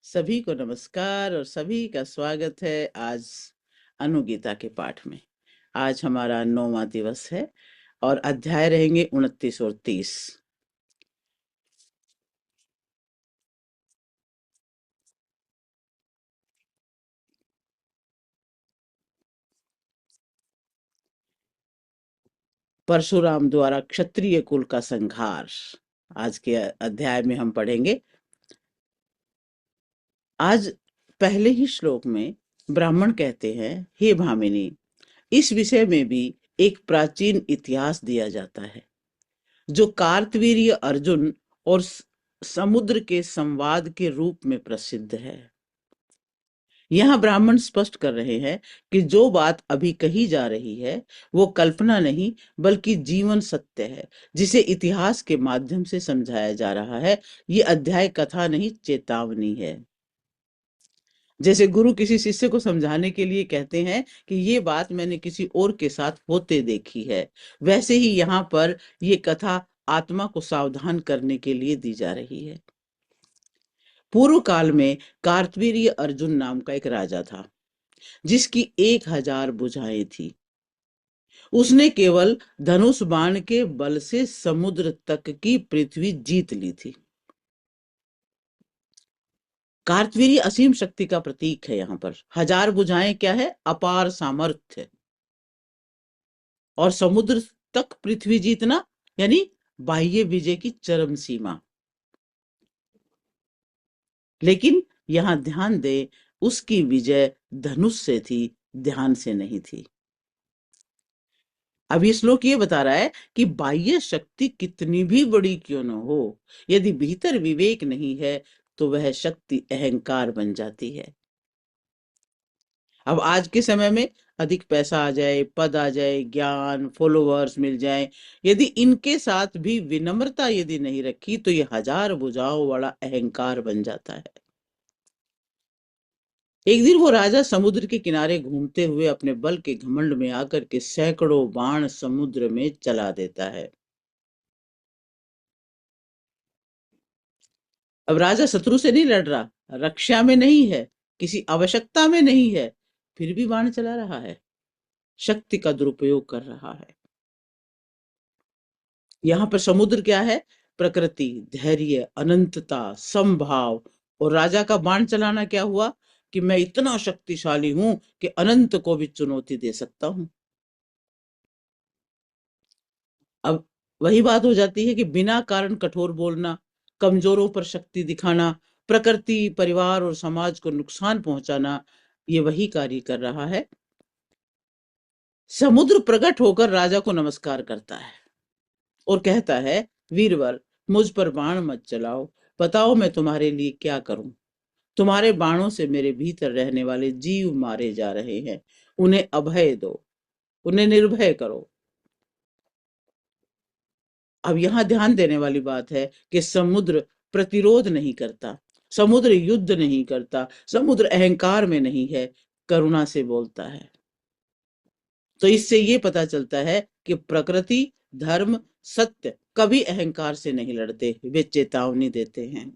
सभी को नमस्कार और सभी का स्वागत है आज अनुगीता के पाठ में। आज हमारा 9वां दिवस है और अध्याय रहेंगे 29 और 30। परशुराम द्वारा क्षत्रिय कुल का संहार आज के अध्याय में हम पढ़ेंगे। आज पहले ही श्लोक में ब्राह्मण कहते हैं, हे भामिनी, इस विषय में भी एक प्राचीन इतिहास दिया जाता है जो कार्तवीर्य अर्जुन और समुद्र के संवाद के रूप में प्रसिद्ध है। यहाँ ब्राह्मण स्पष्ट कर रहे हैं कि जो बात अभी कही जा रही है वो कल्पना नहीं बल्कि जीवन सत्य है जिसे इतिहास के माध्यम से समझाया जा रहा है। ये अध्याय कथा नहीं, चेतावनी है। जैसे गुरु किसी शिष्य को समझाने के लिए कहते हैं कि ये बात मैंने किसी और के साथ होते देखी है, वैसे ही यहाँ पर ये कथा आत्मा को सावधान करने के लिए दी जा रही है। पूर्व काल में कार्तवीर्य अर्जुन नाम का एक राजा था जिसकी 1000 भुजाएं थी। उसने केवल धनुष बाण के बल से समुद्र तक की पृथ्वी जीत ली थी। कार्तवीर्य असीम शक्ति का प्रतीक है। यहाँ पर 1000 भुजाएं क्या है? अपार सामर्थ्य। और समुद्र तक पृथ्वी जीतना यानी बाह्य विजय की चरम सीमा। लेकिन यहां ध्यान दे, उसकी विजय धनुष से थी, ध्यान से नहीं थी। अब ये श्लोक ये बता रहा है कि बाह्य शक्ति कितनी भी बड़ी क्यों न हो, यदि भीतर विवेक नहीं है तो वह शक्ति अहंकार बन जाती है। अब आज के समय में अधिक पैसा आ जाए, पद आ जाए, ज्ञान, फॉलोवर्स मिल जाए, यदि इनके साथ भी विनम्रता यदि नहीं रखी तो ये 1000 भुजाओं वाला अहंकार बन जाता है। एक दिन वो राजा समुद्र के किनारे घूमते हुए अपने बल के घमंड में आकर के सैकड़ों बाण समुद्र में चला देता है। अब राजा शत्रु से नहीं लड़ रहा, रक्षा में नहीं है, किसी आवश्यकता में नहीं है, फिर भी बाण चला रहा है, शक्ति का दुरुपयोग कर रहा है। यहाँ पर समुद्र क्या है? प्रकृति, धैर्य, अनंतता, संभाव। और राजा का बाण चलाना क्या हुआ कि मैं इतना शक्तिशाली हूं कि अनंत को भी चुनौती दे सकता हूं। अब वही बात हो जाती है कि बिना कारण कठोर बोलना, कमजोरों पर शक्ति दिखाना, प्रकृति, परिवार और समाज को नुकसान पहुंचाना, ये वही कार्य कर रहा है। समुद्र प्रकट होकर राजा को नमस्कार करता है और कहता है, वीरवर, मुझ पर बाण मत चलाओ, बताओ मैं तुम्हारे लिए क्या करूं। तुम्हारे बाणों से मेरे भीतर रहने वाले जीव मारे जा रहे हैं, उन्हें अभय दो, उन्हें निर्भय करो। अब यहाँ ध्यान देने वाली बात है कि समुद्र प्रतिरोध नहीं करता, समुद्र युद्ध नहीं करता, समुद्र अहंकार में नहीं है, करुणा से बोलता है। तो इससे ये पता चलता है कि प्रकृति, धर्म, सत्य कभी अहंकार से नहीं लड़ते, वे चेतावनी देते हैं।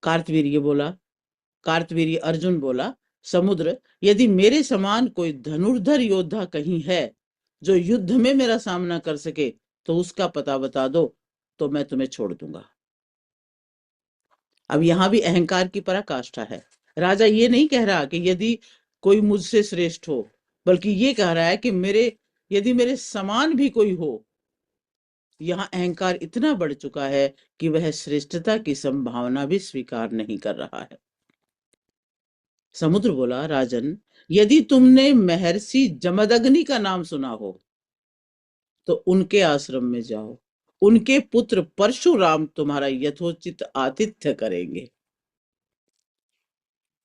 कार्तवीर्य बोला, कार्तवीर्य अर्जुन बोला, समुद्र, यदि मेरे समान कोई धनुर्धर योद्धा कहीं है जो युद्ध में मेरा सामना कर सके तो उसका पता बता दो, तो मैं तुम्हें छोड़ दूंगा। अब यहां भी अहंकार की पराकाष्ठा है। राजा ये नहीं कह रहा कि यदि कोई मुझसे श्रेष्ठ हो, बल्कि ये कह रहा है कि यदि मेरे समान भी कोई हो। यहाँ अहंकार इतना बढ़ चुका है कि वह श्रेष्ठता की संभावना भी स्वीकार नहीं कर रहा है। समुद्र बोला, राजन, यदि तुमने महर्षि जमदग्नि का नाम सुना हो तो उनके आश्रम में जाओ, उनके पुत्र परशुराम तुम्हारा यथोचित आतिथ्य करेंगे।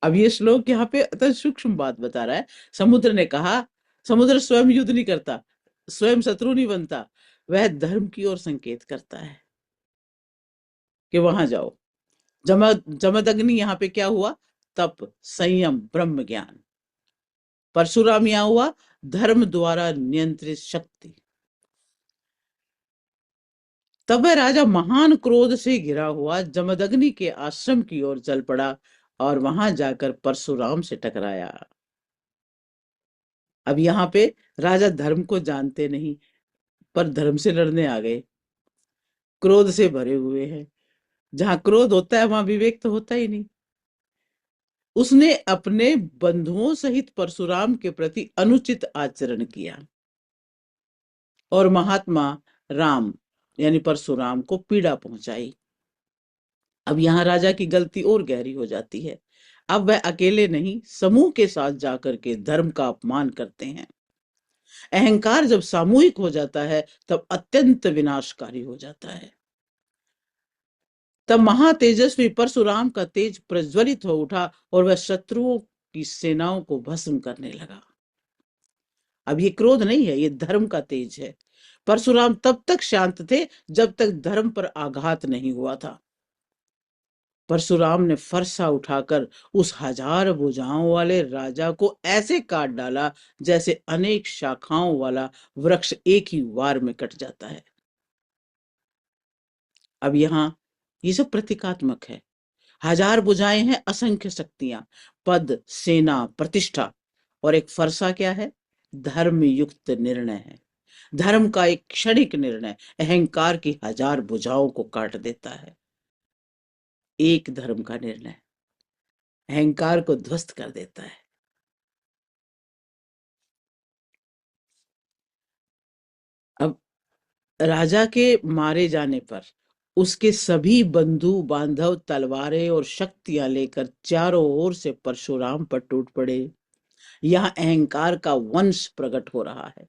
अब ये श्लोक यहाँ पे अत्यंत सूक्ष्म बात बता रहा है। समुद्र ने कहा, समुद्र स्वयं युद्ध नहीं करता, स्वयं शत्रु नहीं बनता, वह धर्म की ओर संकेत करता है कि वहां जाओ। जमदग्नि यहाँ पे क्या हुआ? तप, संयम, ब्रह्म ज्ञान। परशुराम यहाँ हुआ धर्म द्वारा नियंत्रित शक्ति। तब वह राजा महान क्रोध से घिरा हुआ जमदग्नि के आश्रम की ओर चल पड़ा और वहां जाकर परशुराम से टकराया। अब यहाँ पे राजा धर्म को जानते नहीं, पर धर्म से लड़ने आ गए, क्रोध से भरे हुए हैं। जहां क्रोध होता है वहां विवेक तो होता ही नहीं। उसने अपने बंधुओं सहित परशुराम के प्रति अनुचित आचरण किया और महात्मा राम यानी परशुराम को पीड़ा पहुंचाई। अब यहाँ राजा की गलती और गहरी हो जाती है। अब वह अकेले नहीं, समूह के साथ जाकर के धर्म का अपमान करते हैं। अहंकार जब सामूहिक हो जाता है तब अत्यंत विनाशकारी हो जाता है। तब महातेजस्वी परशुराम का तेज प्रज्वलित हो उठा और वह शत्रुओं की सेनाओं को भस्म करने लगा। अब ये क्रोध नहीं है, ये धर्म का तेज है। परशुराम तब तक शांत थे जब तक धर्म पर आघात नहीं हुआ था। परशुराम ने फरसा उठाकर उस 1000 भुजाओं वाले राजा को ऐसे काट डाला जैसे अनेक शाखाओं वाला वृक्ष एक ही वार में कट जाता है। अब यहाँ ये सब प्रतीकात्मक है। 1000 भुजाएं हैं, असंख्य शक्तियां, पद, सेना, प्रतिष्ठा, और एक फरसा क्या है? धर्म युक्त निर्णय है। धर्म का एक क्षणिक निर्णय अहंकार की 1000 भुजाओं को काट देता है। एक धर्म का निर्णय अहंकार को ध्वस्त कर देता है। अब राजा के मारे जाने पर उसके सभी बंधु बांधव तलवारें और शक्तियां लेकर चारों ओर से परशुराम पर टूट पड़े। यहाँ अहंकार का वंश प्रकट हो रहा है।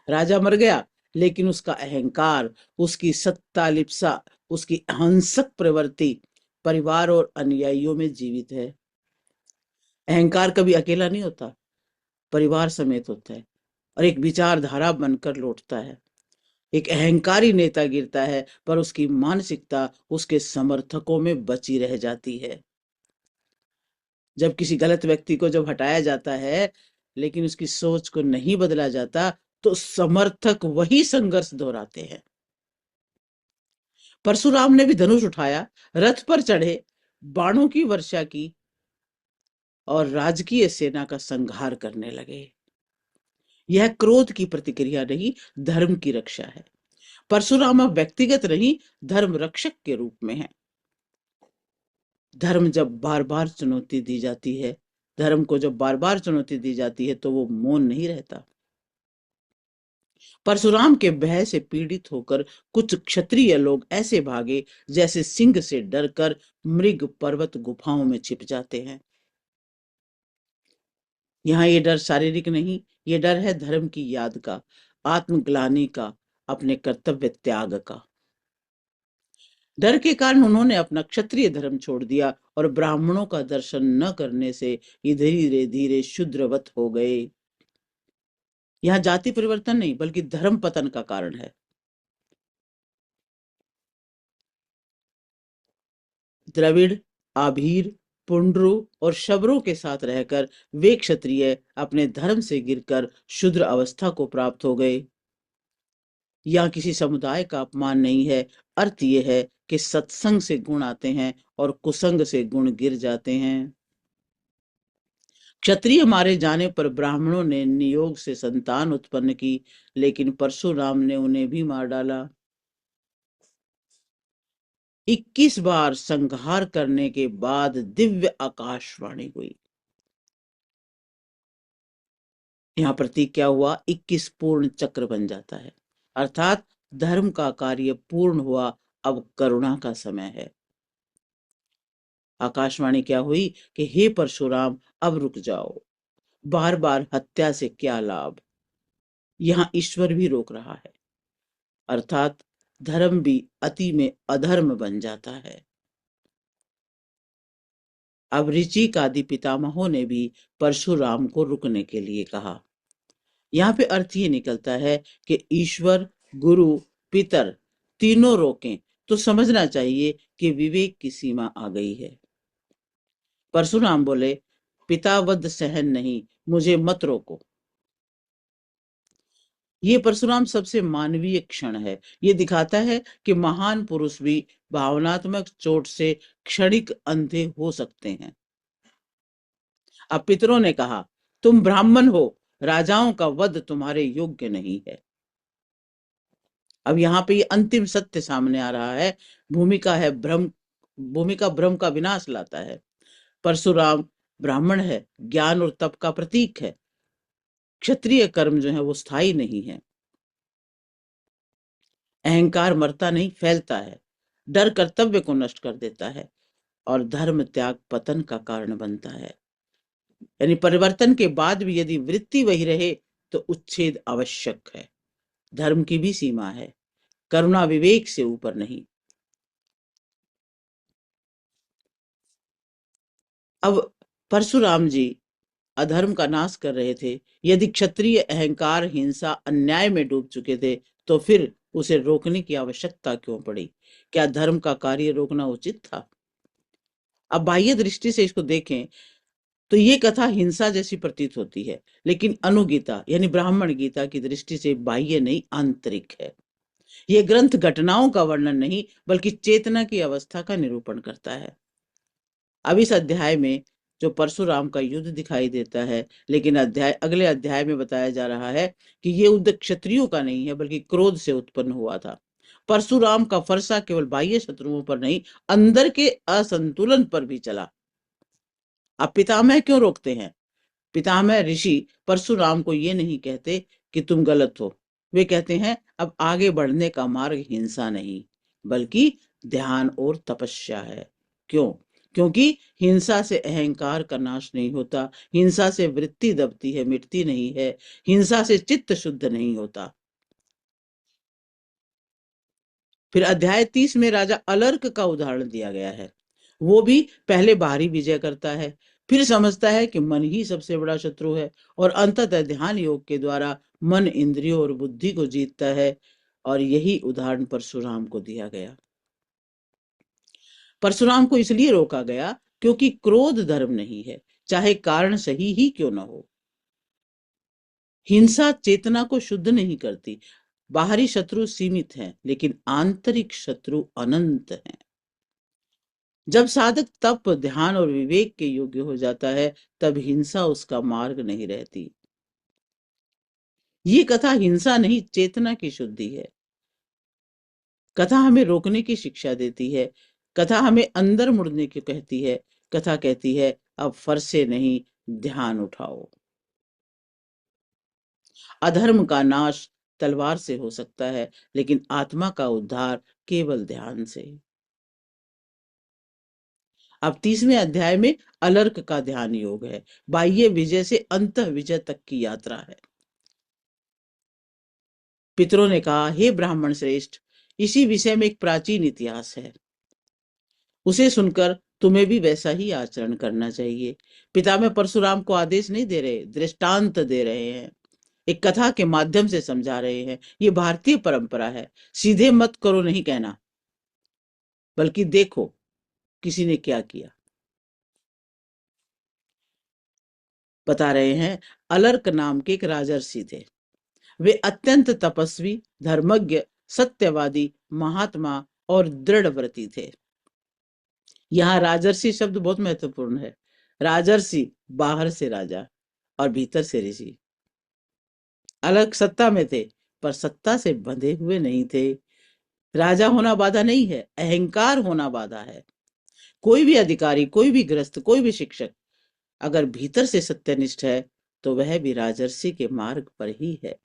राजा मर गया, लेकिन उसका अहंकार, उसकी सत्ता लिप्सा, उसकी अहिंसक प्रवृत्ति परिवार और अनुयायियों में जीवित है। अहंकार कभी अकेला नहीं होता, परिवार समेत होता है और एक विचारधारा बनकर लौटता है। एक अहंकारी नेता गिरता है पर उसकी मानसिकता उसके समर्थकों में बची रह जाती है। जब किसी गलत व्यक्ति को जब हटाया जाता है लेकिन उसकी सोच को नहीं बदला जाता तो समर्थक वही संघर्ष दोहराते हैं। परशुराम ने भी धनुष उठाया, रथ पर चढ़े, बाणों की वर्षा की और राजकीय सेना का संहार करने लगे। यह क्रोध की प्रतिक्रिया नहीं, धर्म की रक्षा है। परशुराम अब व्यक्तिगत नहीं, धर्म रक्षक के रूप में है। धर्म जब बार बार चुनौती दी जाती है, धर्म को जब बार बार चुनौती दी जाती है तो वो मौन नहीं रहता। परशुराम के भय से पीड़ित होकर कुछ क्षत्रिय लोग ऐसे भागे जैसे सिंह से डरकर मृग पर्वत गुफाओं में छिप जाते हैं। यहाँ ये डर शारीरिक नहीं, ये डर है धर्म की याद का, आत्मग्लानि का, अपने कर्तव्य त्याग का। डर के कारण उन्होंने अपना क्षत्रिय धर्म छोड़ दिया और ब्राह्मणों का दर्शन न करने से ये धीरे धीरे शूद्रवत हो गए। यहाँ जाति परिवर्तन नहीं बल्कि धर्म पतन का कारण है। द्रविड़, आभीर, पुंड्रू और शबरों के साथ रहकर वे क्षत्रिय अपने धर्म से गिरकर शूद्र अवस्था को प्राप्त हो गए। यहाँ किसी समुदाय का अपमान नहीं है, अर्थ ये है कि सत्संग से गुण आते हैं और कुसंग से गुण गिर जाते हैं। क्षत्रिय मारे जाने पर ब्राह्मणों ने नियोग से संतान उत्पन्न की, लेकिन परशुराम ने उन्हें भी मार डाला। 21 बार संहार करने के बाद दिव्य आकाशवाणी हुई। यहाँ प्रतीक क्या हुआ? 21 पूर्ण चक्र बन जाता है, अर्थात धर्म का कार्य पूर्ण हुआ, अब करुणा का समय है। आकाशवाणी क्या हुई कि हे परशुराम, अब रुक जाओ, बार बार हत्या से क्या लाभ। यहाँ ईश्वर भी रोक रहा है, अर्थात धर्म भी अति में अधर्म बन जाता है। अब ऋचिक आदि पितामहों ने भी परशुराम को रुकने के लिए कहा। यहाँ पे अर्थ ये निकलता है कि ईश्वर, गुरु, पितर तीनों रोकें तो समझना चाहिए कि विवेक की सीमा आ गई है। परशुराम बोले, पिता वध सहन नहीं, मुझे मत रोको। ये परशुराम सबसे मानवीय क्षण है। ये दिखाता है कि महान पुरुष भी भावनात्मक चोट से क्षणिक अंधे हो सकते हैं। अब पितरों ने कहा, तुम ब्राह्मण हो, राजाओं का वध तुम्हारे योग्य नहीं है। अब यहाँ पे ये अंतिम सत्य सामने आ रहा है। भूमिका है भ्रम, भूमिका भ्रम का विनाश लाता है। परशुराम ब्राह्मण है, ज्ञान और तप का प्रतीक है। क्षत्रिय कर्म जो है वो स्थायी नहीं है। अहंकार मरता नहीं, फैलता है। डर कर्तव्य को नष्ट कर देता है और धर्म त्याग पतन का कारण बनता है। यानी परिवर्तन के बाद भी यदि वृत्ति वही रहे तो उच्छेद आवश्यक है। धर्म की भी सीमा है, करुणा विवेक से ऊपर नहीं। अब परशुराम जी अधर्म का नाश कर रहे थे। यदि क्षत्रिय अहंकार, हिंसा, अन्याय में डूब चुके थे तो फिर उसे रोकने की आवश्यकता क्यों पड़ी? क्या धर्म का कार्य रोकना उचित था? अब बाह्य दृष्टि से इसको देखें तो ये कथा हिंसा जैसी प्रतीत होती है, लेकिन अनुगीता यानी ब्राह्मण गीता की दृष्टि से बाह्य नहीं, आंतरिक है। ये ग्रंथ घटनाओं का वर्णन नहीं बल्कि चेतना की अवस्था का निरूपण करता है। अब इस अध्याय में जो परशुराम का युद्ध दिखाई देता है, लेकिन अगले अध्याय में बताया जा रहा है कि ये युद्ध क्षत्रियों का नहीं है बल्कि क्रोध से उत्पन्न हुआ था। परशुराम का फरसा केवल बाह्य शत्रुओं पर नहीं, अंदर के असंतुलन पर भी चला। अब पितामह क्यों रोकते हैं? पितामह ऋषि परशुराम को ये नहीं कहते कि तुम गलत हो। वे कहते हैं अब आगे बढ़ने का मार्ग हिंसा नहीं बल्कि ध्यान और तपस्या है। क्यों? क्योंकि हिंसा से अहंकार का नाश नहीं होता, हिंसा से वृत्ति दबती है, मिटती नहीं है, हिंसा से चित्त शुद्ध नहीं होता। फिर अध्याय 30 में राजा अलर्क का उदाहरण दिया गया है। वो भी पहले बाहरी विजय करता है, फिर समझता है कि मन ही सबसे बड़ा शत्रु है और अंततः ध्यान योग के द्वारा मन, इंद्रियों और बुद्धि को जीतता है। और यही उदाहरण परशुराम को दिया गया। परशुराम को इसलिए रोका गया क्योंकि क्रोध धर्म नहीं है, चाहे कारण सही ही क्यों न हो। हिंसा चेतना को शुद्ध नहीं करती। बाहरी शत्रु सीमित हैं, लेकिन आंतरिक शत्रु अनंत हैं। जब साधक तप, ध्यान और विवेक के योग्य हो जाता है, तब हिंसा उसका मार्ग नहीं रहती। ये कथा हिंसा नहीं, चेतना की शुद्धि है। कथा हमें रोकने की शिक्षा देती है। कथा हमें अंदर मुड़ने की कहती है। कथा कहती है अब फरसे नहीं, ध्यान उठाओ। अधर्म का नाश तलवार से हो सकता है, लेकिन आत्मा का उद्धार केवल ध्यान से। अब 30वें अध्याय में अलर्क का ध्यान योग है। बाह्य विजय से अंत विजय तक की यात्रा है। पितरों ने कहा, हे ब्राह्मण श्रेष्ठ, इसी विषय में एक प्राचीन इतिहास है। उसे सुनकर तुम्हें भी वैसा ही आचरण करना चाहिए। पितामह परशुराम को आदेश नहीं दे रहे, दृष्टांत दे रहे हैं। एक कथा के माध्यम से समझा रहे हैं। ये भारतीय परंपरा है। सीधे मत करो नहीं कहना, बल्कि देखो किसी ने क्या किया। बता रहे हैं, अलर्क नाम के एक राजर्षि थे। वे अत्यंत तपस्वी, धर्मज्ञ, सत्यवादी, महात्मा और दृढ़व्रती थे। यहाँ राजर्षि शब्द बहुत महत्वपूर्ण है। राजर्षि बाहर से राजा और भीतर से ऋषि। अलग सत्ता में थे पर सत्ता से बंधे हुए नहीं थे। राजा होना बाधा नहीं है, अहंकार होना बाधा है। कोई भी अधिकारी, कोई भी गृहस्थ, कोई भी शिक्षक अगर भीतर से सत्यनिष्ठ है तो वह भी राजर्षि के मार्ग पर ही है।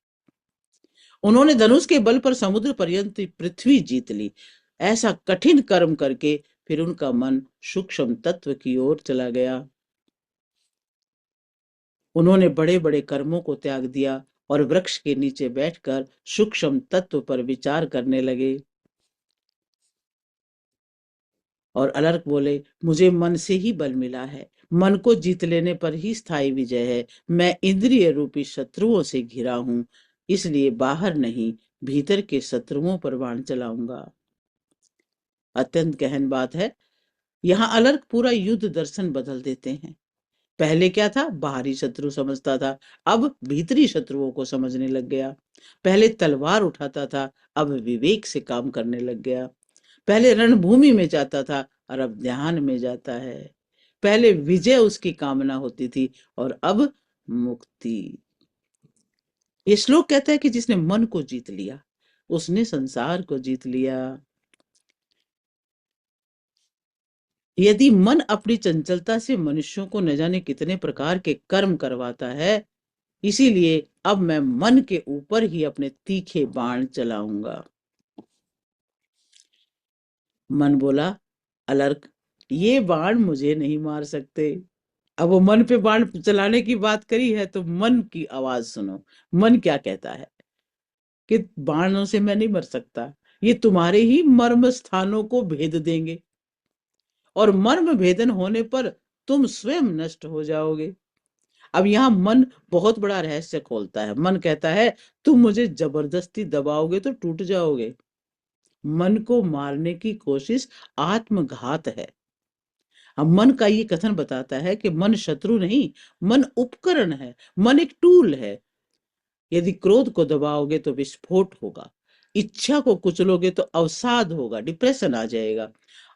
उन्होंने धनुष के बल पर समुद्र पर्यंत पृथ्वी जीत ली। ऐसा कठिन कर्म करके फिर उनका मन सूक्ष्म तत्व की ओर चला गया। उन्होंने बड़े बड़े कर्मों को त्याग दिया और वृक्ष के नीचे बैठकर सूक्ष्म तत्व पर विचार करने लगे। और अलर्क बोले, मुझे मन से ही बल मिला है। मन को जीत लेने पर ही स्थायी विजय है। मैं इंद्रिय रूपी शत्रुओं से घिरा हूं, इसलिए बाहर नहीं, भीतर के शत्रुओं पर बाण चलाऊंगा। अत्यंत गहन बात है। यहाँ अलर्क पूरा युद्ध दर्शन बदल देते हैं। पहले क्या था, बाहरी शत्रु समझता था, अब भीतरी शत्रुओं को समझने लग गया। पहले तलवार उठाता था, अब विवेक से काम करने लग गया। पहले रणभूमि में जाता था और अब ध्यान में जाता है। पहले विजय उसकी कामना होती थी और अब मुक्ति। ये श्लोक कहता है कि जिसने मन को जीत लिया उसने संसार को जीत लिया। यदि मन अपनी चंचलता से मनुष्यों को न जाने कितने प्रकार के कर्म करवाता है, इसीलिए अब मैं मन के ऊपर ही अपने तीखे बाण चलाऊंगा। मन बोला, अलर्क, ये बाण मुझे नहीं मार सकते। अब वो मन पे बाण चलाने की बात करी है तो मन की आवाज सुनो। मन क्या कहता है कि बाणों से मैं नहीं मर सकता, ये तुम्हारे ही मर्म स्थानों को भेद देंगे और मर्म भेदन होने पर तुम स्वयं नष्ट हो जाओगे। अब यहाँ मन बहुत बड़ा रहस्य खोलता है। मन कहता है तुम मुझे जबरदस्ती दबाओगे तो टूट जाओगे। मन को मारने की कोशिश आत्मघात है। अब मन का ये कथन बताता है कि मन शत्रु नहीं, मन उपकरण है, मन एक टूल है। यदि क्रोध को दबाओगे तो विस्फोट होगा, इच्छा को कुचलोगे तो अवसाद होगा, डिप्रेशन आ जाएगा।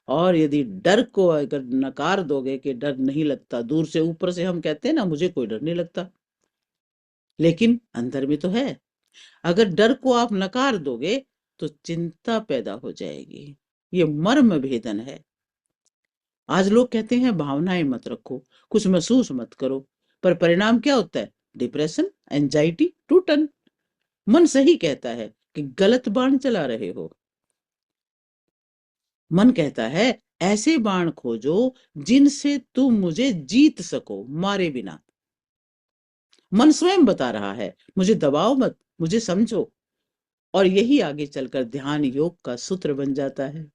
और यदि डर को अगर नकार दोगे कि डर नहीं लगता, दूर से ऊपर से हम कहते हैं ना मुझे कोई डर नहीं लगता, लेकिन अंदर में तो है। अगर डर को आप नकार दोगे तो चिंता पैदा हो जाएगी। ये मर्म भेदन है। आज लोग कहते हैं भावनाएं मत रखो, कुछ महसूस मत करो, पर परिणाम क्या होता है, डिप्रेशन, एंजाइटी, टूटन। मन सही कहता है कि गलत बाण चला रहे हो। मन कहता है ऐसे बाण खोजो जिनसे तुम मुझे जीत सको, मारे बिना। मन स्वयं बता रहा है मुझे दबाओ मत, मुझे समझो। और यही आगे चलकर ध्यान योग का सूत्र बन जाता है।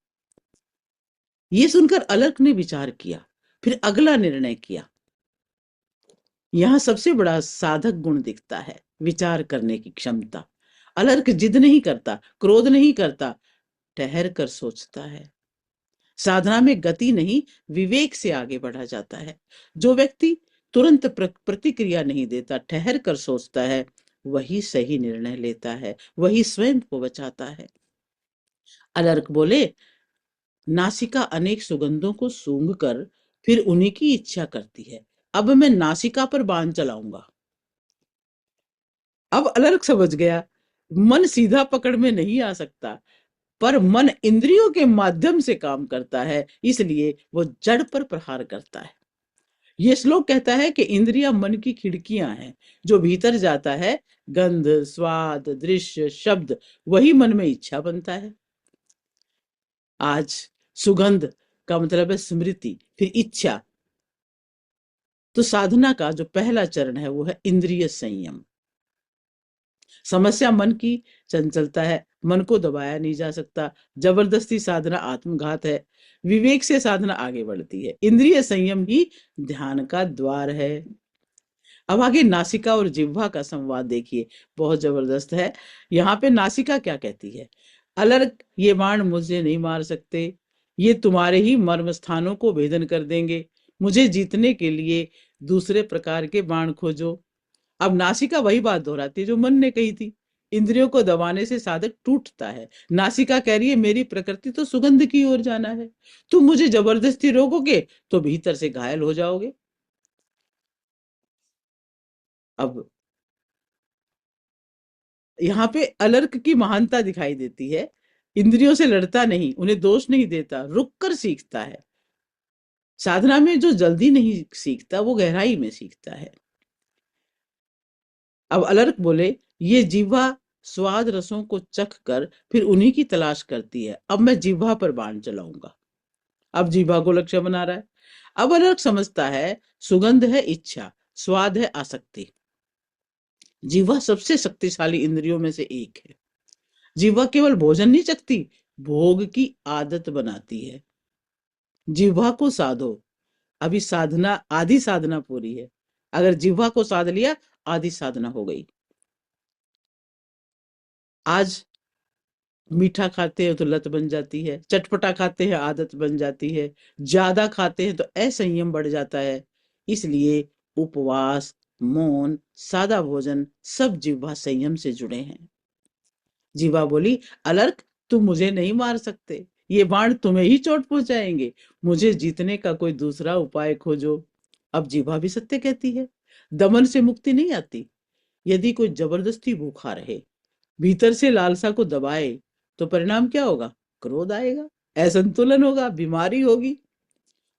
ये सुनकर अलर्क ने विचार किया, फिर अगला निर्णय किया। यहाँ सबसे बड़ा साधक गुण दिखता है, विचार करने की क्षमता। अलर्क जिद नहीं करता, क्रोध नहीं करता, ठहर कर सोचता है। साधना में गति नहीं, विवेक से आगे बढ़ा जाता है। जो व्यक्ति तुरंत प्रतिक्रिया नहीं देता, ठहर कर सोचता है, वही सही निर्णय लेता है, वही स्वयं को बचाता है। अलर्क बोले, नासिका अनेक सुगंधों को सूंघ कर फिर उन्हीं की इच्छा करती है। अब मैं नासिका पर बाण चलाऊंगा। अब अलर्क समझ गया, मन सीधा पकड़ में नहीं आ सकता, पर मन इंद्रियों के माध्यम से काम करता है, इसलिए वो जड़ पर प्रहार करता है। ये श्लोक कहता है कि इंद्रियां मन की खिड़कियां हैं। जो भीतर जाता है, गंध, स्वाद, दृश्य, शब्द, वही मन में इच्छा बनता है। आज सुगंध का मतलब है स्मृति, फिर इच्छा। तो साधना का जो पहला चरण है वो है इंद्रिय संयम। समस्या मन की चंचलता है, मन को दबाया नहीं जा सकता। जबरदस्ती साधना आत्मघात है। विवेक से साधना आगे बढ़ती है। इंद्रिय संयम ही ध्यान का द्वार है। अब आगे नासिका और जिह्वा का संवाद देखिए, बहुत जबरदस्त है। यहाँ पे नासिका क्या कहती है, अलर्क, ये बाण मुझे नहीं मार सकते, ये तुम्हारे ही मर्म स्थानों को भेदन कर देंगे। मुझे जीतने के लिए दूसरे प्रकार के बाण खोजो। अब नासिका वही बात दोहराती है जो मन ने कही थी, इंद्रियों को दबाने से साधक टूटता है। नासिका कह रही है मेरी प्रकृति तो सुगंध की ओर जाना है, तुम मुझे जबरदस्ती रोकोगे तो भीतर से घायल हो जाओगे। अब यहाँ पे अलर्क की महानता दिखाई देती है। इंद्रियों से लड़ता नहीं, उन्हें दोष नहीं देता, रुक कर सीखता है। साधना में जो जल्दी नहीं सीखता वो गहराई में सीखता है। अब अलर्क बोले, ये जीवा स्वाद रसों को चख कर फिर उन्हीं की तलाश करती है। अब मैं जीवा पर बाण चलाऊंगा। अब जीवा को लक्ष्य बना रहा है। अब अलर्क समझता है सुगंध है इच्छा, स्वाद है आसक्ति। जीवा सबसे शक्तिशाली इंद्रियों में से एक है। जीवा केवल भोजन नहीं चखती, भोग की आदत बनाती है। जिह्वा को साधो। अभी साधना, आधी साधना पूरी है। अगर जिह्वा को साध लिया, आधी साधना हो गई। आज मीठा खाते हैं तो लत बन जाती है, चटपटा खाते हैं आदत बन जाती है, ज्यादा खाते हैं तो असंयम बढ़ जाता है। इसलिए उपवास, मौन, सादा भोजन सब जिह्वा संयम से जुड़े हैं। जीवा बोली, अलर्क, तुम मुझे नहीं मार सकते, ये बाण तुम्हें ही चोट पहुंचाएंगे, मुझे जीतने का कोई दूसरा उपाय खोजो। अब जीवा भी सत्य कहती है, दमन से मुक्ति नहीं आती। यदि कोई जबरदस्ती भूखा रहे, भीतर से लालसा को दबाए, तो परिणाम क्या होगा? क्रोध आएगा, असंतुलन होगा, बीमारी होगी।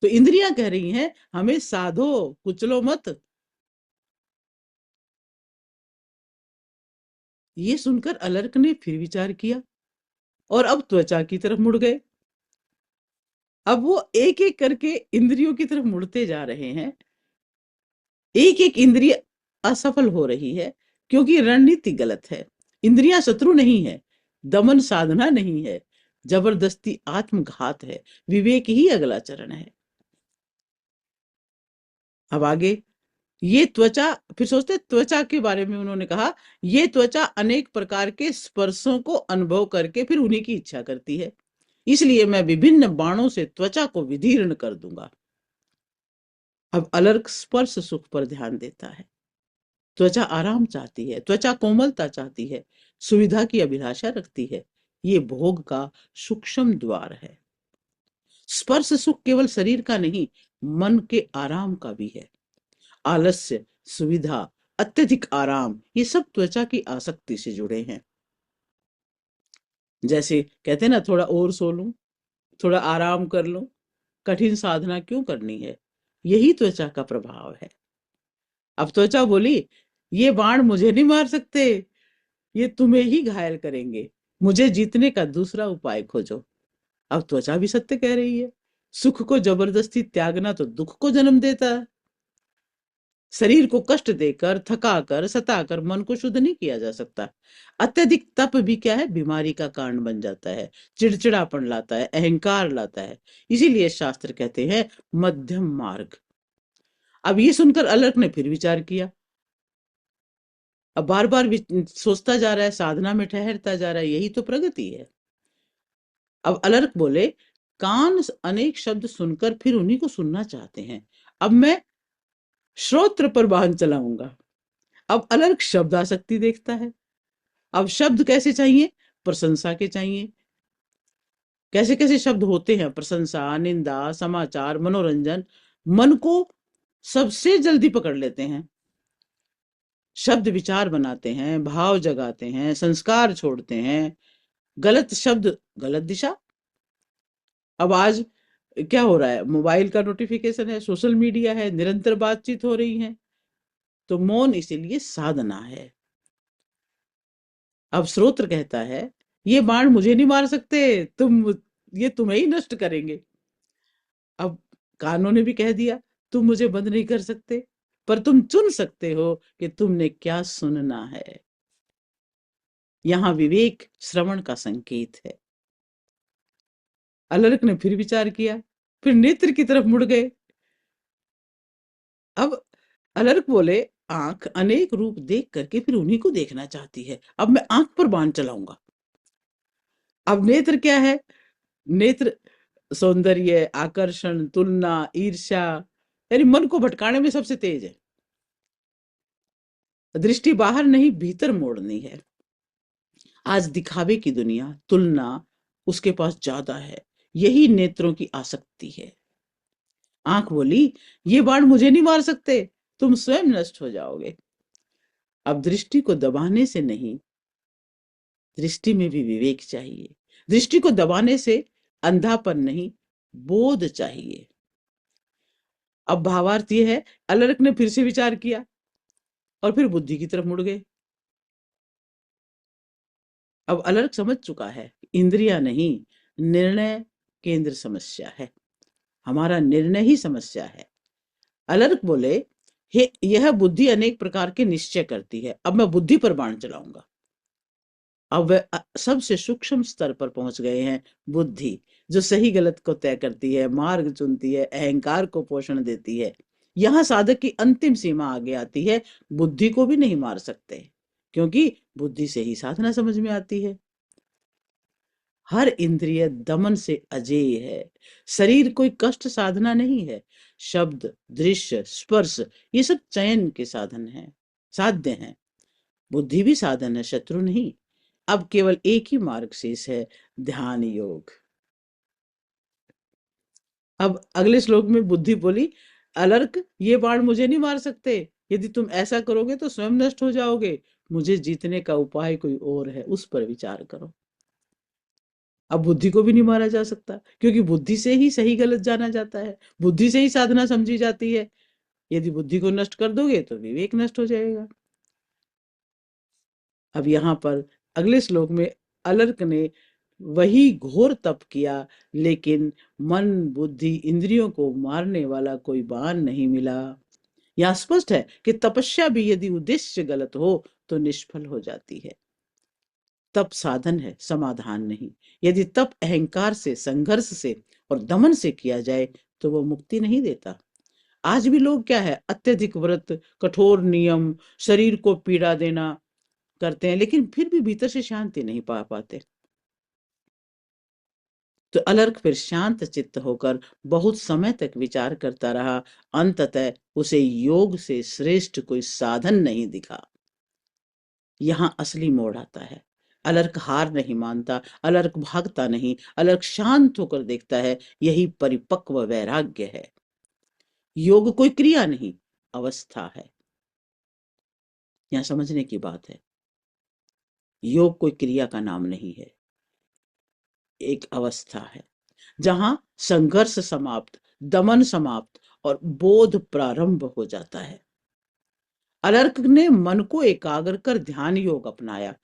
तो इंद्रियां कह रही हैं, हमें साधो, कुचलो मत। ये सुनकर अलर्क ने फिर विचार किया और अब त्वचा की तरफ मुड़ गए। अब वो एक एक करके इंद्रियों की तरफ मुड़ते जा रहे हैं। एक एक इंद्रिय असफल हो रही है, क्योंकि रणनीति गलत है। इंद्रियां शत्रु नहीं है, दमन साधना नहीं है, जबरदस्ती आत्मघात है, विवेक ही अगला चरण है। अब आगे, ये त्वचा, फिर सोचते त्वचा के बारे में उन्होंने कहा, ये त्वचा अनेक प्रकार के स्पर्शों को अनुभव करके फिर उन्हीं की इच्छा करती है, इसलिए मैं विभिन्न बाणों से त्वचा को विदीर्ण कर दूंगा। अब अलर्क स्पर्श सुख पर ध्यान देता है। त्वचा आराम चाहती है, त्वचा कोमलता चाहती है, सुविधा की अभिलाषा रखती है। ये भोग का सूक्ष्म द्वार है। स्पर्श सुख केवल शरीर का नहीं, मन के आराम का भी है। आलस्य, सुविधा, अत्यधिक आराम, ये सब त्वचा की आसक्ति से जुड़े हैं। जैसे कहते हैं ना, थोड़ा और सो लूं, थोड़ा आराम कर लूं, कठिन साधना क्यों करनी है? यही त्वचा का प्रभाव है। अब त्वचा बोली, ये बाण मुझे नहीं मार सकते, ये तुम्हें ही घायल करेंगे, मुझे जीतने का दूसरा उपाय खोजो। अब त्वचा भी सत्य कह रही है, सुख को जबरदस्ती त्यागना तो दुख को जन्म देता है। शरीर को कष्ट देकर, थकाकर, सताकर मन को शुद्ध नहीं किया जा सकता। अत्यधिक तप भी क्या है? बीमारी का कारण बन जाता है, चिड़चिड़ापन लाता है, अहंकार लाता है। इसीलिए शास्त्र कहते हैं मध्यम मार्ग। अब ये सुनकर अलर्क ने फिर विचार किया। अब बार बार सोचता जा रहा है, साधना में ठहरता जा रहा है, यही तो प्रगति है। अब अलर्क बोले, कान अनेक शब्द सुनकर फिर उन्हीं को सुनना चाहते हैं, अब मैं श्रोत्र पर वाहन चलाऊंगा। अब अलर्क शब्द आसक्ति देखता है। अब शब्द कैसे चाहिए? प्रशंसा के चाहिए। कैसे कैसे शब्द होते हैं? प्रशंसा, निंदा, समाचार, मनोरंजन, मन को सबसे जल्दी पकड़ लेते हैं। शब्द विचार बनाते हैं, भाव जगाते हैं, संस्कार छोड़ते हैं। गलत शब्द, गलत दिशा। अब आज क्या हो रहा है? मोबाइल का नोटिफिकेशन है, सोशल मीडिया है, निरंतर बातचीत हो रही है, तो मौन इसीलिए साधना है। अब स्रोत्र कहता है, ये बाण मुझे नहीं मार सकते, ये तुम्हें ही नष्ट करेंगे। अब कानों ने भी कह दिया, तुम मुझे बंद नहीं कर सकते, पर तुम चुन सकते हो कि तुमने क्या सुनना है। यहां विवेक श्रवण का संकेत है। अलर्क ने फिर विचार किया, फिर नेत्र की तरफ मुड़ गए। अब अलर्क बोले, आंख अनेक रूप देख करके फिर उन्हीं को देखना चाहती है, अब मैं आंख पर बाण चलाऊंगा। अब नेत्र क्या है? नेत्र सौंदर्य, आकर्षण, तुलना, ईर्ष्या, यानी मन को भटकाने में सबसे तेज है। दृष्टि बाहर नहीं, भीतर मोड़नी है। आज दिखावे की दुनिया, तुलना उसके पास ज्यादा है, यही नेत्रों की आसक्ति है। आंख बोली, ये बाण मुझे नहीं मार सकते, तुम स्वयं नष्ट हो जाओगे। अब दृष्टि को दबाने से नहीं, दृष्टि में भी विवेक चाहिए। दृष्टि को दबाने से अंधापन नहीं, बोध चाहिए। अब भावार्थ ये है, अलर्क ने फिर से विचार किया और फिर बुद्धि की तरफ मुड़ गए। अब अलर्क समझ चुका है, इंद्रिया नहीं, निर्णय केंद्र समस्या है। हमारा निर्णय ही समस्या है। अलर्क बोले, हे, यह बुद्धि अनेक प्रकार के निश्चय करती है, अब मैं बुद्धि पर बाण चलाऊंगा। अब वह सबसे सूक्ष्म स्तर पर पहुंच गए हैं। बुद्धि जो सही गलत को तय करती है, मार्ग चुनती है, अहंकार को पोषण देती है। यहां साधक की अंतिम सीमा आगे आती है। बुद्धि को भी नहीं मार सकते, क्योंकि बुद्धि से ही साधना समझ में आती है। हर इंद्रिय दमन से अजेय है। शरीर कोई कष्ट साधना नहीं है, शब्द, दृश्य, स्पर्श, ये सब चयन के साधन हैं, साध्य हैं। बुद्धि भी साधन है, शत्रु नहीं। अब केवल एक ही मार्ग शेष है, ध्यान योग। अब अगले श्लोक में बुद्धि बोली, अलर्क, ये बाण मुझे नहीं मार सकते। यदि तुम ऐसा करोगे तो स्वयं नष्ट हो जाओगे। मुझे जीतने का उपाय कोई और है, उस पर विचार करो। अब बुद्धि को भी नहीं मारा जा सकता, क्योंकि बुद्धि से ही सही गलत जाना जाता है, बुद्धि से ही साधना समझी जाती है। यदि बुद्धि को नष्ट कर दोगे तो विवेक नष्ट हो जाएगा। अब यहाँ पर अगले श्लोक में अलर्क ने वही घोर तप किया, लेकिन मन, बुद्धि, इंद्रियों को मारने वाला कोई बाण नहीं मिला। यह स्पष्ट है कि तपस्या भी यदि उद्देश्य गलत हो तो निष्फल हो जाती है। तप साधन है, समाधान नहीं। यदि तप अहंकार से, संघर्ष से और दमन से किया जाए तो वो मुक्ति नहीं देता। आज भी लोग क्या है, अत्यधिक व्रत, कठोर नियम, शरीर को पीड़ा देना करते हैं, लेकिन फिर भी भीतर से शांति नहीं पा पाते। तो अलर्क फिर शांत चित्त होकर बहुत समय तक विचार करता रहा। अंततः उसे योग से श्रेष्ठ कोई साधन नहीं दिखा। यहाँ असली मोड़ आता है। अलर्क हार नहीं मानता, अलर्क भागता नहीं, अलर्क शांत होकर देखता है। यही परिपक्व वैराग्य है। योग कोई क्रिया नहीं, अवस्था है। यहाँ समझने की बात है, योग कोई क्रिया का नाम नहीं है, एक अवस्था है जहां संघर्ष समाप्त, दमन समाप्त और बोध प्रारंभ हो जाता है। अलर्क ने मन को एकाग्र कर ध्यान योग अपनाया।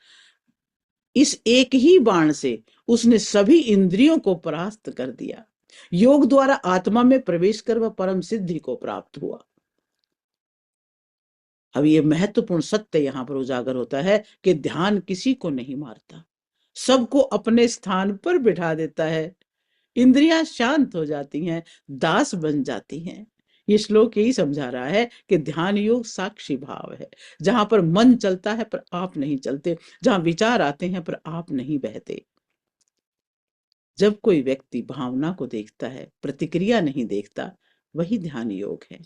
इस एक ही बाण से उसने सभी इंद्रियों को परास्त कर दिया। योग द्वारा आत्मा में प्रवेश कर वह परम सिद्धि को प्राप्त हुआ। अब ये महत्वपूर्ण सत्य यहाँ पर उजागर होता है कि ध्यान किसी को नहीं मारता, सबको अपने स्थान पर बिठा देता है। इंद्रियां शांत हो जाती हैं, दास बन जाती हैं। ये श्लोक यही समझा रहा है कि ध्यान योग साक्षी भाव है, जहां पर मन चलता है पर आप नहीं चलते, जहां विचार आते हैं पर आप नहीं बहते। जब कोई व्यक्ति भावना को देखता है, प्रतिक्रिया नहीं देखता, वही ध्यान योग है।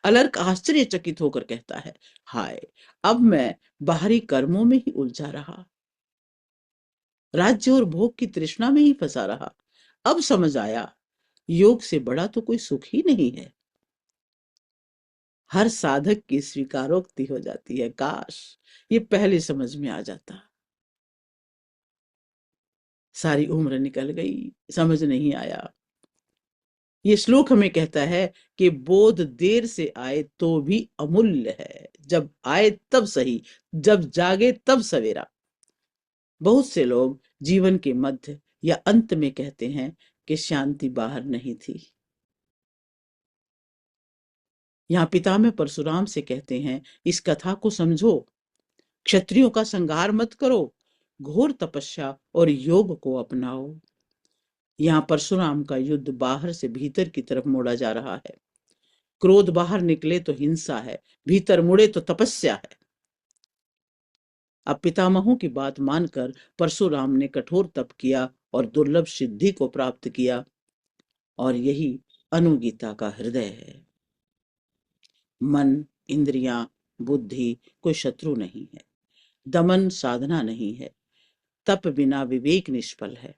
अलर्क आश्चर्यचकित होकर कहता है, हाय, अब मैं बाहरी कर्मों में ही उलझा रहा, राज्य और भोग की तृष्णा में ही फंसा रहा। अब समझ आया, योग से बड़ा तो कोई सुख ही नहीं है। हर साधक की स्वीकारोक्ति हो जाती है, काश ये पहले समझ में आ जाता। सारी उम्र निकल गई, समझ नहीं आया। ये श्लोक हमें कहता है कि बोध देर से आए तो भी अमूल्य है, जब आए तब सही, जब जागे तब सवेरा। बहुत से लोग जीवन के मध्य या अंत में कहते हैं कि शांति बाहर नहीं थी। यहाँ पितामह परशुराम से कहते हैं, इस कथा को समझो, क्षत्रियों का संहार मत करो, घोर तपस्या और योग को अपनाओ। यहाँ परशुराम का युद्ध बाहर से भीतर की तरफ मोड़ा जा रहा है। क्रोध बाहर निकले तो हिंसा है, भीतर मुड़े तो तपस्या है। अब पितामहों की बात मानकर परशुराम ने कठोर तप किया और दुर्लभ सिद्धि को प्राप्त किया, और यही अनुगीता का हृदय है। मन, इंद्रियां, बुद्धि कोई शत्रु नहीं है, दमन साधना नहीं है, तप बिना विवेक निष्फल है,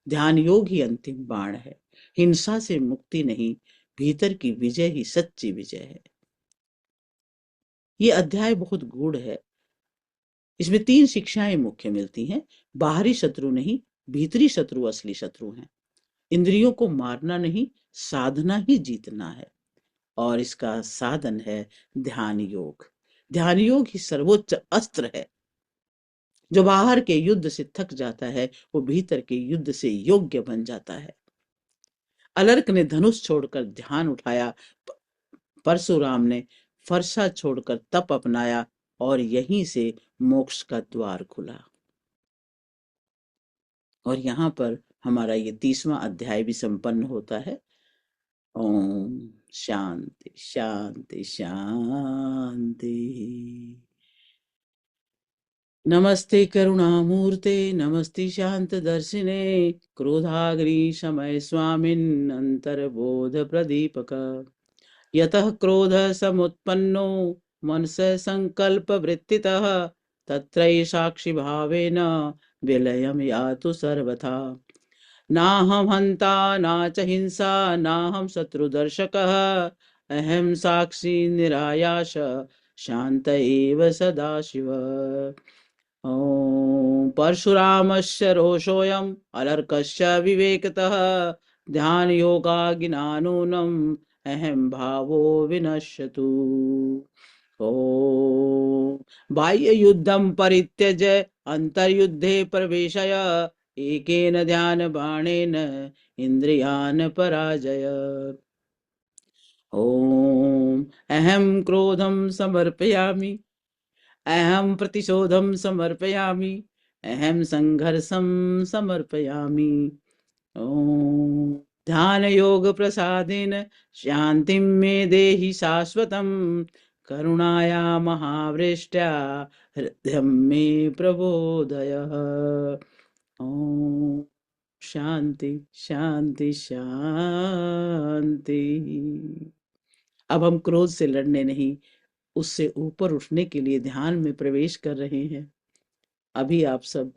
ध्यान योग ही अंतिम बाण है, हिंसा से मुक्ति नहीं, भीतर की विजय ही सच्ची विजय है। ये अध्याय बहुत गूढ़ है। इसमें 3 शिक्षाएं मुख्य मिलती हैं। बाहरी शत्रु नहीं, भीतरी शत्रु असली शत्रु हैं। इंद्रियों को मारना नहीं, साधना ही जीतना है। और इसका साधन है ध्यान योग। ध्यान योग ही सर्वोच्च अस्त्र है। जो बाहर के युद्ध से थक जाता है, वो भीतर के युद्ध से योग्य बन जाता है। अलर्क ने धनुष छोड़कर ध्यान उठाया, परशुराम ने फरसा छोड़कर तप अपनाया, और यहीं से मोक्ष का द्वार खुला। और यहाँ पर हमारा ये 30वां अध्याय भी संपन्न होता है। ओम शांति शांति शांति। नमस्ते करुणामूर्ते नमस्ते शान्तदर्शिने क्रोधाग्नि शमय स्वामिन् अन्तर्बोध प्रदीपक यतः क्रोधः समुत्पन्नो मनसः सङ्कल्पवृत्तितः तत्रैव साक्षिभावेन विलयं यातु सर्वथा नाहं हन्ता न च हिंसा नाहं शत्रुदर्शकः अहं साक्षी निरायास शान्त एव सदाशिव ॐ परशुरामस्य रोषोऽयम् अलर्कस्य विवेकतः ध्यानयोगाज्ञानूनम् अहं भावो विनश्यतु ॐ बाह्ययुद्धं परित्यज्य अन्तर्युद्धे प्रवेशय एकेन ध्यानबाणेन इन्द्रियान् पराजय ॐ अहं क्रोधं समर्पयामि अहं प्रतिशोधं समर्पयामि अहं संघर्षं समर्पयामि ॐ ध्यानयोगप्रसादेन शान्तिं मे देहि शाश्वतं करुणाया महावृष्ट्या हृदयं मे प्रबोधय ॐ शांति शांति शांति। अब हम क्रोध से लड़ने नहीं, उससे ऊपर उठने के लिए ध्यान में प्रवेश कर रहे हैं। अभी आप सब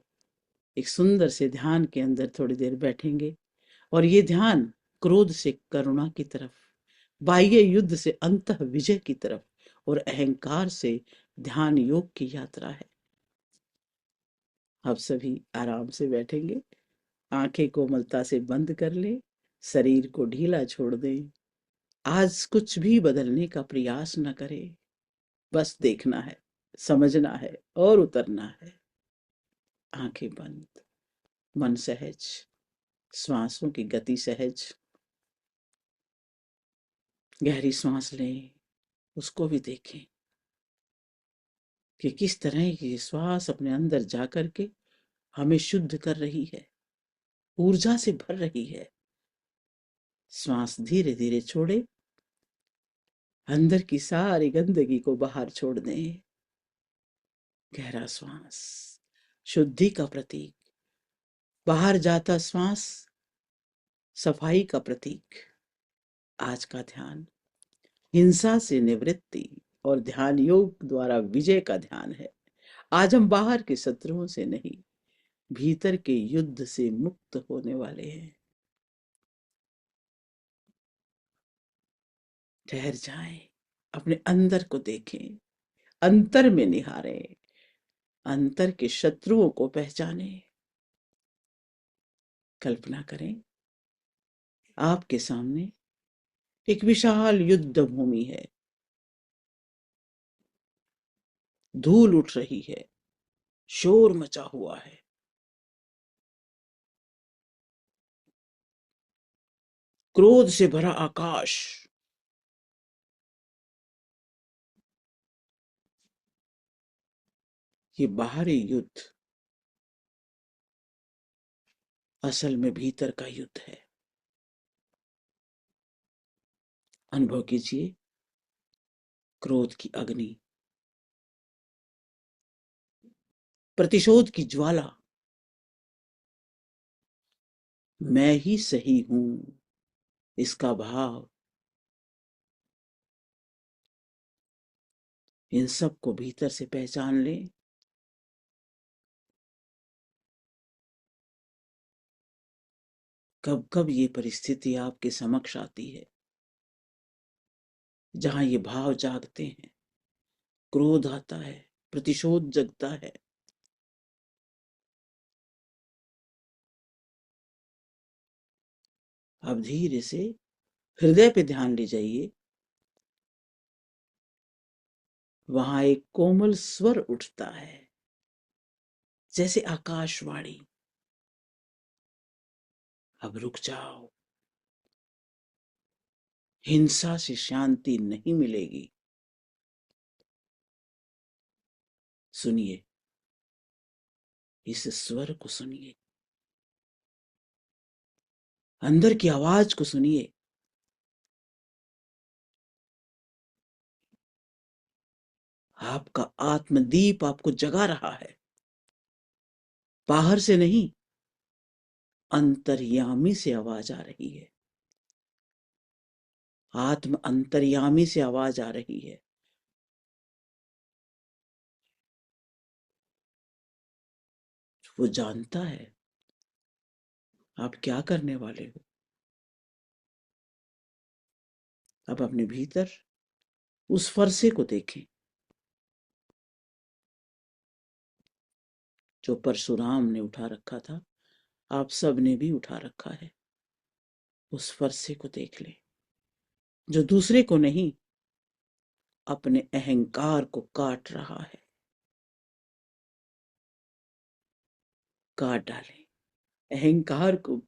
एक सुंदर से ध्यान के अंदर थोड़ी देर बैठेंगे और ये ध्यान क्रोध से करुणा की तरफ, बाह्य युद्ध से अंतः विजय की तरफ और अहंकार से ध्यान योग की यात्रा है। आप सभी आराम से बैठेंगे, आंखें कोमलता से बंद कर लें, शरीर को ढीला छोड़ दें। आज कुछ भी बदलने का प्रयास न करें, बस देखना है, समझना है और उतरना है। आंखें बंद, मन सहज, श्वासों की गति सहज। गहरी सांस लें, उसको भी देखें कि किस तरह की श्वास अपने अंदर जाकर के हमें शुद्ध कर रही है, ऊर्जा से भर रही है। श्वास धीरे धीरे छोड़े, अंदर की सारी गंदगी को बाहर छोड़ दें। गहरा श्वास शुद्धि का प्रतीक, बाहर जाता श्वास सफाई का प्रतीक। आज का ध्यान हिंसा से निवृत्ति और ध्यान योग द्वारा विजय का ध्यान है। आज हम बाहर के शत्रुओं से नहीं, भीतर के युद्ध से मुक्त होने वाले हैं। ठहर जाएं, अपने अंदर को देखें, अंतर में निहारें, अंतर के शत्रुओं को पहचानें। कल्पना करें, आपके सामने एक विशाल युद्ध भूमि है, धूल उठ रही है, शोर मचा हुआ है। क्रोध से भरा आकाश, ये बाहरी युद्ध असल में भीतर का युद्ध है। अनुभव कीजिए क्रोध की अग्नि, प्रतिशोध की ज्वाला, मैं ही सही हूं इसका भाव। इन सब को भीतर से पहचान लें। कब कब ये परिस्थिति आपके समक्ष आती है जहां ये भाव जागते हैं, क्रोध आता है, प्रतिशोध जगता है। अब धीरे से हृदय पे ध्यान ले जाइए, वहां एक कोमल स्वर उठता है जैसे आकाशवाणी। अब रुक जाओ, हिंसा से शांति नहीं मिलेगी। सुनिए, इस स्वर को सुनिए, अंदर की आवाज को सुनिए। आपका आत्मदीप आपको जगा रहा है। बाहर से नहीं, अंतर्यामी से आवाज आ रही है। आत्म अंतर्यामी से आवाज आ रही है। वो जानता है आप क्या करने वाले हो। अब अपने भीतर उस फरसे को देखें जो परशुराम ने उठा रखा था, आप सब ने भी उठा रखा है। उस फरसे को देख लें जो दूसरे को नहीं, अपने अहंकार को काट रहा है। काट डालें, अहंकार को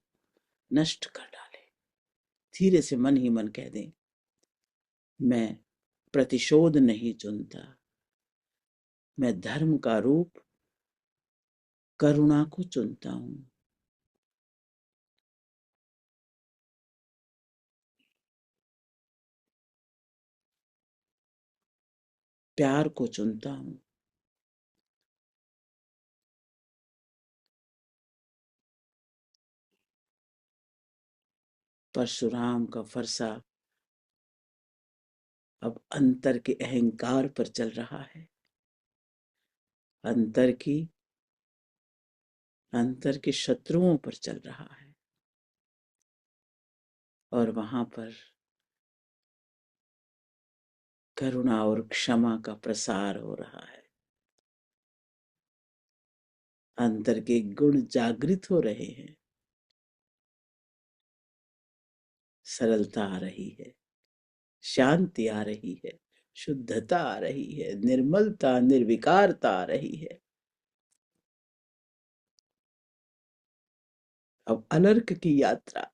नष्ट कर डालें। धीरे से मन ही मन कह दें, मैं प्रतिशोध नहीं चुनता, मैं धर्म का रूप करुणा को चुनता हूं। प्यार को चुनता हूं। परशुराम का फरसा अब अंतर के अहंकार पर चल रहा है। अंतर के शत्रुओं पर चल रहा है। और वहां पर करुणा और क्षमा का प्रसार हो रहा है। अंतर के गुण जागृत हो रहे हैं। सरलता आ रही है, शांति आ रही है, शुद्धता आ रही है, निर्मलता, निर्विकारता आ रही है। अब अलर्क की यात्रा,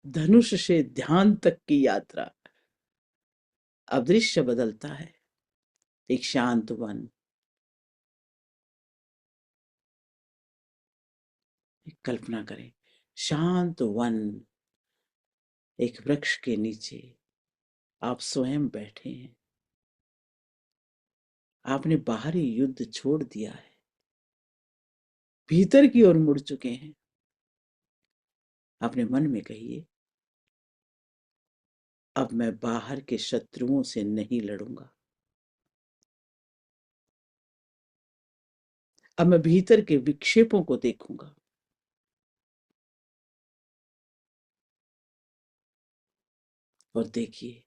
धनुष से ध्यान तक की यात्रा, अब दृश्य बदलता है। एक शांत वन, एक कल्पना करें, शांत वन, एक वृक्ष के नीचे आप स्वयं बैठे हैं। आपने बाहरी युद्ध छोड़ दिया है, भीतर की ओर मुड़ चुके हैं। अपने मन में कहिए, अब मैं बाहर के शत्रुओं से नहीं लड़ूंगा, अब मैं भीतर के विक्षेपों को देखूंगा। और देखिए,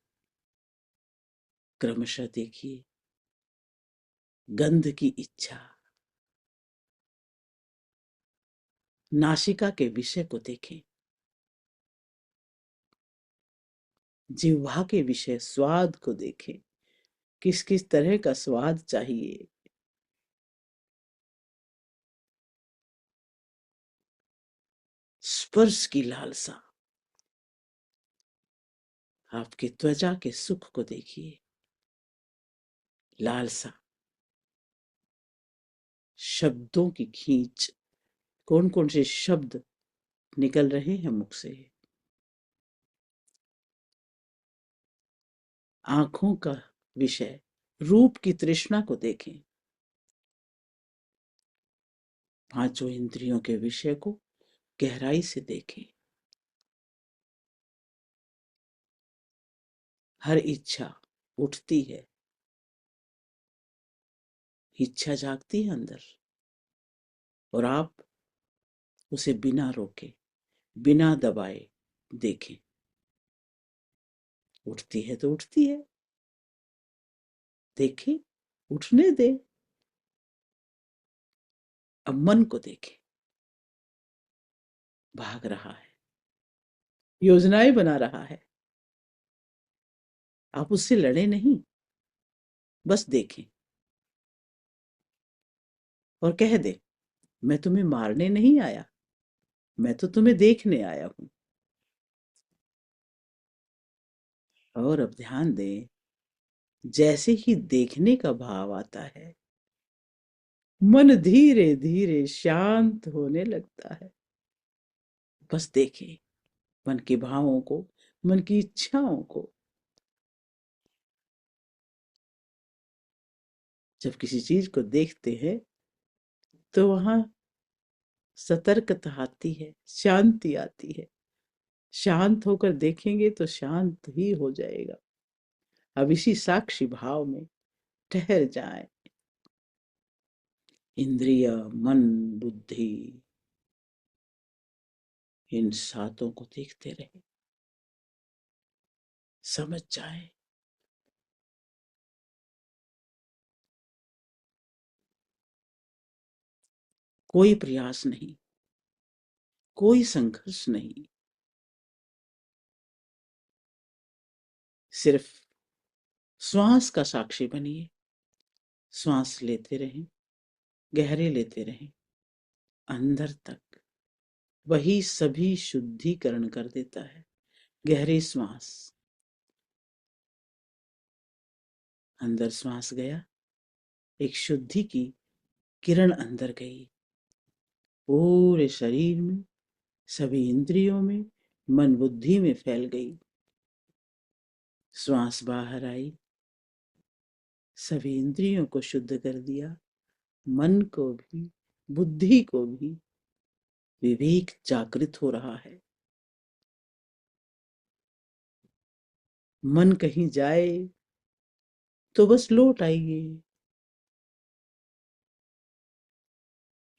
क्रमशः देखिए, गंध की इच्छा, नासिका के विषय को देखें, जिह्वा के विषय स्वाद को देखें, किस किस तरह का स्वाद चाहिए। स्पर्श की लालसा, आपकी त्वचा के सुख को देखिए। लालसा, शब्दों की खींच, कौन कौन से शब्द निकल रहे हैं मुख से। आंखों का विषय, रूप की तृष्णा को देखें। पांचों इंद्रियों के विषय को गहराई से देखें। हर इच्छा उठती है, इच्छा जागती है अंदर, और आप उसे बिना रोके, बिना दबाए देखें। उठती है तो उठती है, देखें, उठने दे। अब मन को देखें, भाग रहा है, योजनाएं बना रहा है। आप उससे लड़े नहीं, बस देखें और कह दे, मैं तुम्हें मारने नहीं आया, मैं तो तुम्हें देखने आया हूं। और अब ध्यान दें, जैसे ही देखने का भाव आता है, मन धीरे धीरे शांत होने लगता है। बस देखें मन के भावों को, मन की इच्छाओं को। जब किसी चीज को देखते हैं तो वहां सतर्कता आती है, शांति आती है। शांत होकर देखेंगे तो शांत ही हो जाएगा। अब इसी साक्षी भाव में ठहर जाएं। इंद्रिय, मन, बुद्धि, इन सातों को देखते रहे, समझ जाए। कोई प्रयास नहीं, कोई संघर्ष नहीं, सिर्फ श्वास का साक्षी बनिए। श्वास लेते रहें, गहरे लेते रहें, अंदर तक। वही सभी शुद्धिकरण कर देता है। गहरे श्वास, अंदर श्वास गया, एक शुद्धि की किरण अंदर गई, पूरे शरीर में, सभी इंद्रियों में, मन बुद्धि में फैल गई। श्वास बाहर आई, सभी इंद्रियों को शुद्ध कर दिया, मन को भी, बुद्धि को भी। विवेक जागृत हो रहा है। मन कहीं जाए तो बस लौट आइए।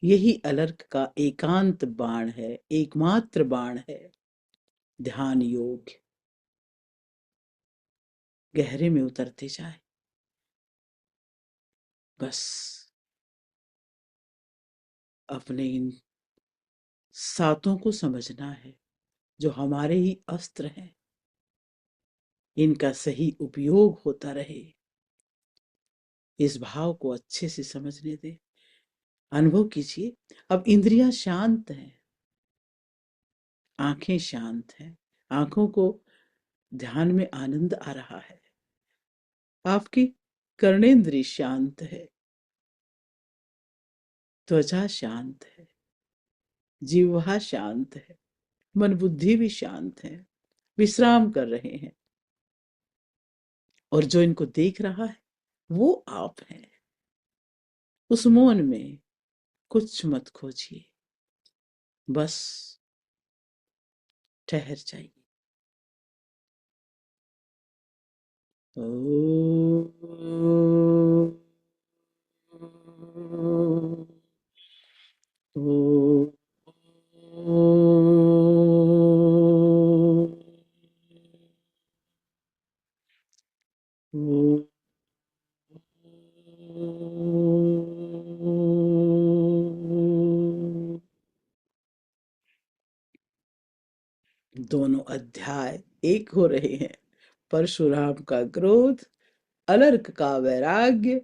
यही अलर्क का एकांत बाण है, एकमात्र बाण है। ध्यान योग गहरे में उतरते जाए। बस अपने इन सातों को समझना है, जो हमारे ही अस्त्र हैं। इनका सही उपयोग होता रहे, इस भाव को अच्छे से समझने दे। अनुभव कीजिए, अब इंद्रियां शांत हैं, आंखें शांत हैं, आंखों को ध्यान में आनंद आ रहा है। आपकी कर्णेंद्रिय शांत है, त्वचा शांत है, जिह्वा शांत है, मन बुद्धि भी शांत है, विश्राम कर रहे हैं। और जो इनको देख रहा है वो आप हैं। उस मौन में कुछ मत खोजिए, बस ठहर जाइए। दोनों अध्याय एक हो रहे हैं। परशुराम का क्रोध, अलर्क का वैराग्य,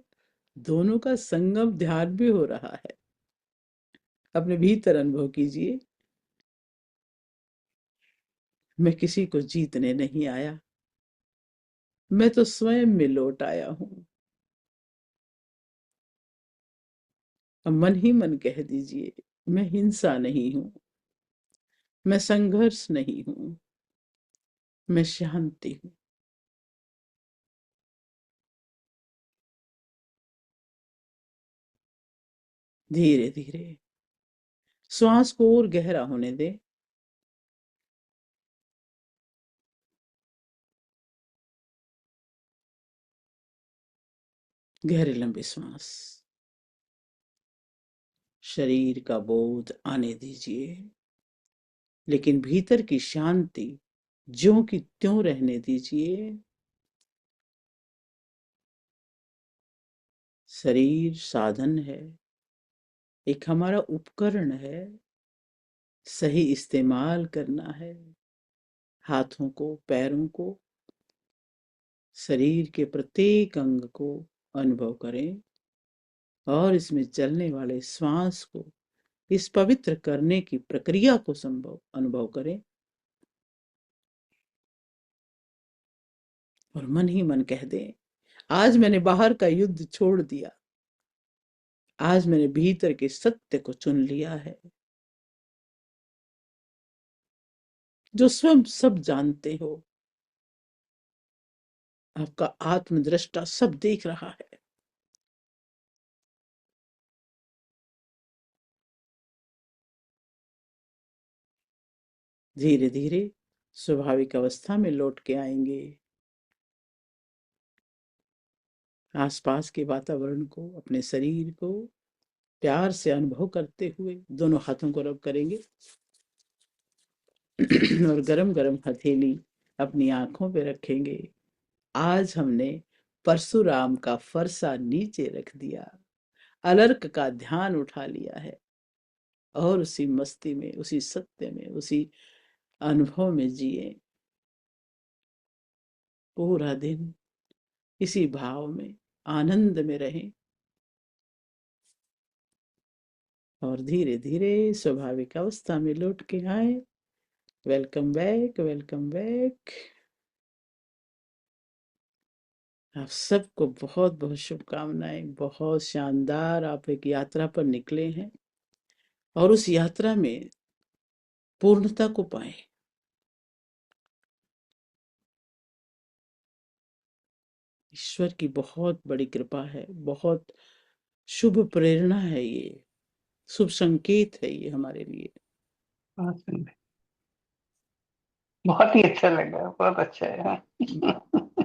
दोनों का संगम ध्यान भी हो रहा है। अपने भीतर अनुभव कीजिए, मैं किसी को जीतने नहीं आया, मैं तो स्वयं में लौट आया हूं। अब मन ही मन कह दीजिए, मैं हिंसा नहीं हूं, मैं संघर्ष नहीं हूं, मैं शांति हूं। धीरे धीरे श्वास को और गहरा होने दे। गहरे लंबे श्वास, शरीर का बोध आने दीजिए, लेकिन भीतर की शांति ज्यों की त्यों रहने दीजिए। शरीर साधन है, एक हमारा उपकरण है, सही इस्तेमाल करना है। हाथों को, पैरों को, शरीर के प्रत्येक अंग को अनुभव करें और इसमें चलने वाले श्वास को, इस पवित्र करने की प्रक्रिया को संभव अनुभव करें। और मन ही मन कह दें, आज मैंने बाहर का युद्ध छोड़ दिया, आज मैंने भीतर के सत्य को चुन लिया है, जो स्वयं सब जानते हो। आपका आत्मदृष्टा सब देख रहा है। धीरे धीरे स्वाभाविक अवस्था में लौट के आएंगे। आसपास के वातावरण को, अपने शरीर को प्यार से अनुभव करते हुए दोनों हाथों को रब करेंगे और गरम गरम हथेली अपनी आंखों पे रखेंगे। आज हमने परशुराम का फरसा नीचे रख दिया, अलर्क का ध्यान उठा लिया है और उसी मस्ती में, उसी सत्य में, उसी अनुभव में जिए। पूरा दिन इसी भाव में, आनंद में रहें और धीरे धीरे स्वाभाविक अवस्था में लौट के आए। Welcome back, welcome back. आप सबको बहुत बहुत शुभकामनाएं। बहुत शानदार आप एक यात्रा पर निकले हैं और उस यात्रा में पूर्णता को पाए। ईश्वर की बहुत बड़ी कृपा है, बहुत शुभ प्रेरणा है ये, शुभ संकेत है ये हमारे लिए। बहुत ही अच्छा लगा, बहुत अच्छा है।